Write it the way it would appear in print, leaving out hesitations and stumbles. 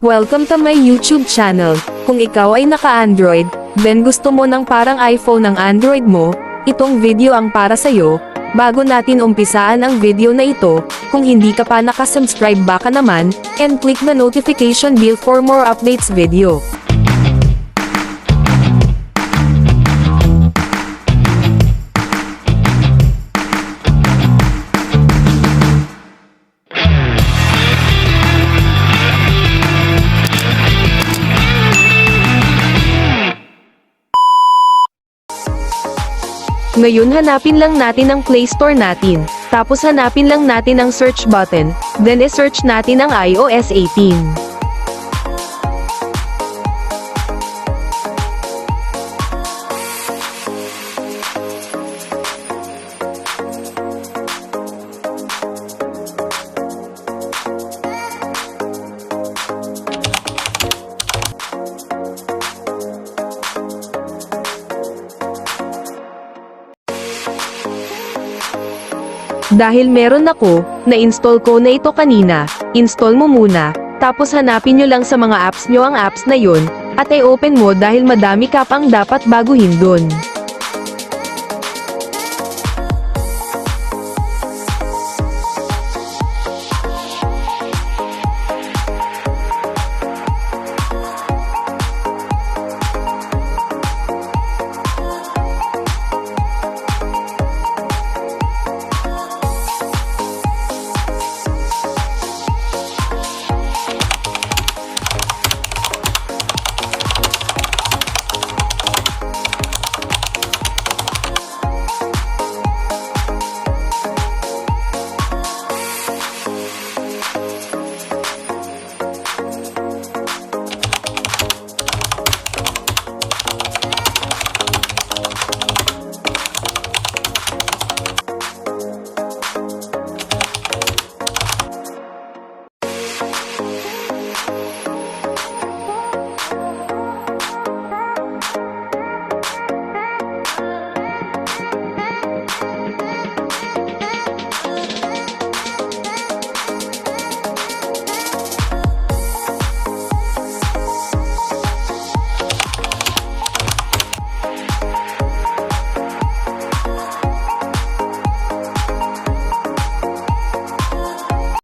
Welcome to my YouTube channel. Kung ikaw ay naka-Android, then gusto mo ng parang iPhone ng Android mo, itong video ang para sa'yo. Bago natin umpisaan ang video na ito, kung hindi ka pa nakasubscribe baka naman, and click the notification bell for more updates video. Ngayon hanapin lang natin ang Play Store natin, tapos hanapin lang natin ang search button, then i-search natin ang iOS 18. Dahil meron ako, na-install ko na ito kanina, install mo muna, tapos hanapin nyo lang sa mga apps nyo ang apps na yun, at i-open mo dahil madami ka pang dapat baguhin dun.